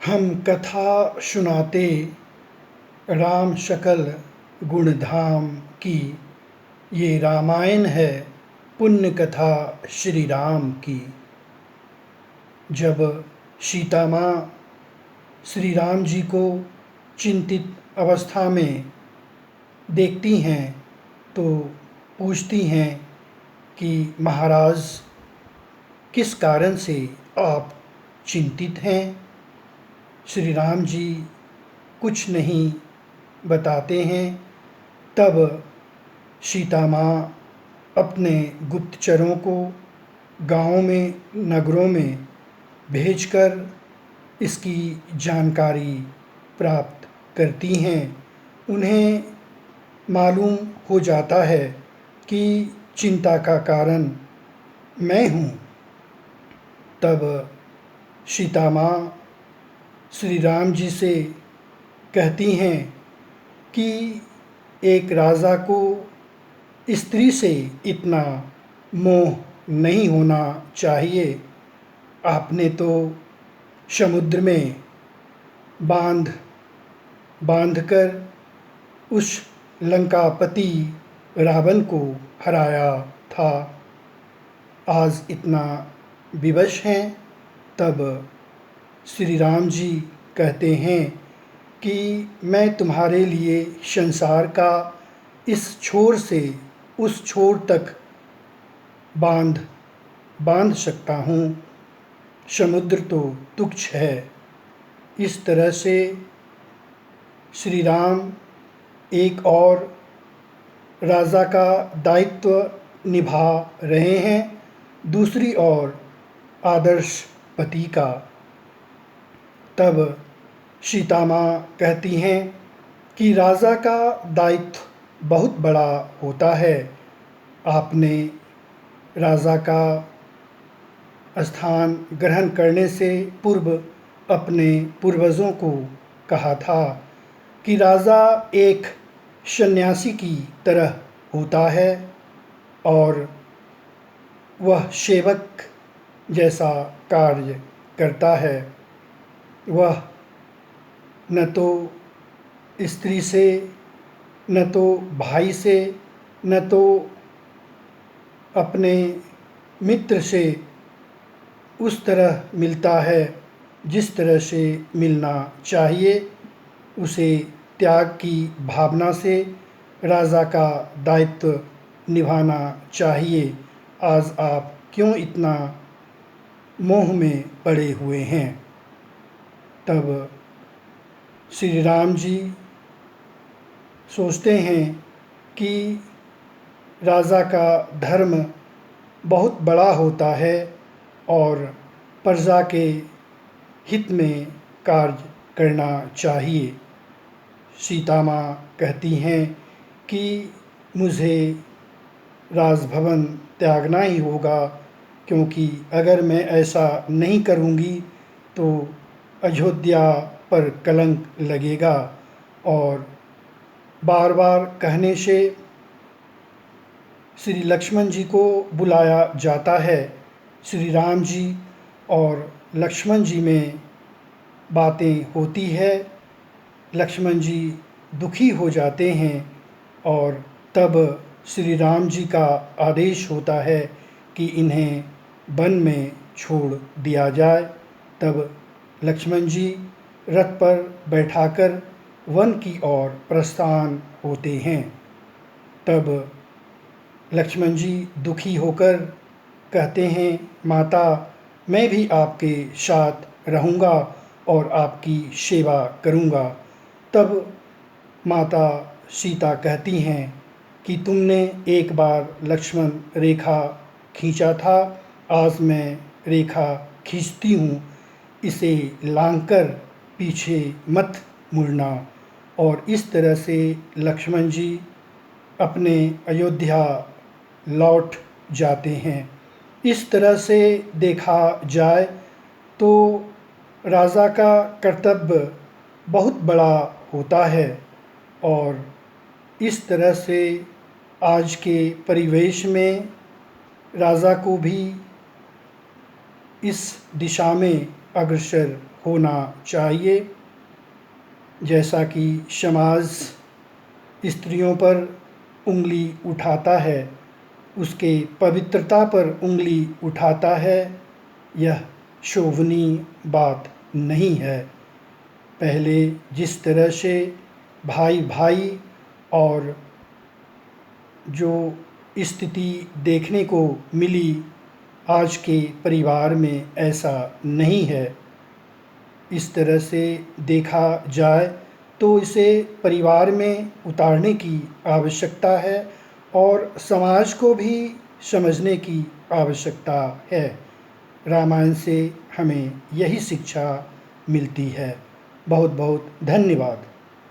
हम कथा सुनाते राम शकल गुणधाम की। ये रामायण है पुण्य कथा श्री राम की। जब सीता माँ श्री राम जी को चिंतित अवस्था में देखती हैं तो पूछती हैं कि महाराज, किस कारण से आप चिंतित हैं। श्री राम जी कुछ नहीं बताते हैं। तब सीता माँ अपने गुप्तचरों को गाँव में नगरों में भेजकर इसकी जानकारी प्राप्त करती हैं। उन्हें मालूम हो जाता है कि चिंता का कारण मैं हूँ। तब सीता माँ श्री राम जी से कहती हैं कि एक राजा को स्त्री से इतना मोह नहीं होना चाहिए। आपने तो समुद्र में बांधकर उस लंकापति रावण को हराया था, आज इतना विवश हैं। तब श्री राम जी कहते हैं कि मैं तुम्हारे लिए संसार का इस छोर से उस छोर तक बांध सकता हूँ, समुद्र तो तुच्छ है। इस तरह से श्री राम एक और राजा का दायित्व निभा रहे हैं, दूसरी ओर आदर्श पति का। तब सीता माँ कहती हैं कि राजा का दायित्व बहुत बड़ा होता है। आपने राजा का स्थान ग्रहण करने से पूर्व अपने पूर्वजों को कहा था कि राजा एक सन्यासी की तरह होता है और वह सेवक जैसा कार्य करता है। वह न तो स्त्री से, न तो भाई से, न तो अपने मित्र से उस तरह मिलता है जिस तरह से मिलना चाहिए। उसे त्याग की भावना से राजा का दायित्व निभाना चाहिए। आज आप क्यों इतना मोह में पड़े हुए हैं। तब श्री राम जी सोचते हैं कि राजा का धर्म बहुत बड़ा होता है और प्रजा के हित में कार्य करना चाहिए। सीता माँ कहती हैं कि मुझे राजभवन त्यागना ही होगा, क्योंकि अगर मैं ऐसा नहीं करूँगी तो अयोध्या पर कलंक लगेगा। और बार बार कहने से श्री लक्ष्मण जी को बुलाया जाता है। श्री राम जी और लक्ष्मण जी में बातें होती है। लक्ष्मण जी दुखी हो जाते हैं और तब श्री राम जी का आदेश होता है कि इन्हें वन में छोड़ दिया जाए। तब लक्ष्मण जी रथ पर बैठाकर वन की ओर प्रस्थान होते हैं। तब लक्ष्मण जी दुखी होकर कहते हैं, माता, मैं भी आपके साथ रहूँगा और आपकी सेवा करूँगा। तब माता सीता कहती हैं कि तुमने एक बार लक्ष्मण रेखा खींचा था, आज मैं रेखा खींचती हूँ, इसे लांघकर पीछे मत मुड़ना। और इस तरह से लक्ष्मण जी अपने अयोध्या लौट जाते हैं। इस तरह से देखा जाए तो राजा का कर्तव्य बहुत बड़ा होता है और इस तरह से आज के परिवेश में राजा को भी इस दिशा में अग्रसर होना चाहिए। जैसा कि समाज स्त्रियों पर उंगली उठाता है, उसके पवित्रता पर उंगली उठाता है, यह शोभनीय बात नहीं है। पहले जिस तरह से भाई भाई और जो स्थिति देखने को मिली, आज के परिवार में ऐसा नहीं है। इस तरह से देखा जाए तो इसे परिवार में उतारने की आवश्यकता है और समाज को भी समझने की आवश्यकता है। रामायण से हमें यही शिक्षा मिलती है। बहुत बहुत धन्यवाद।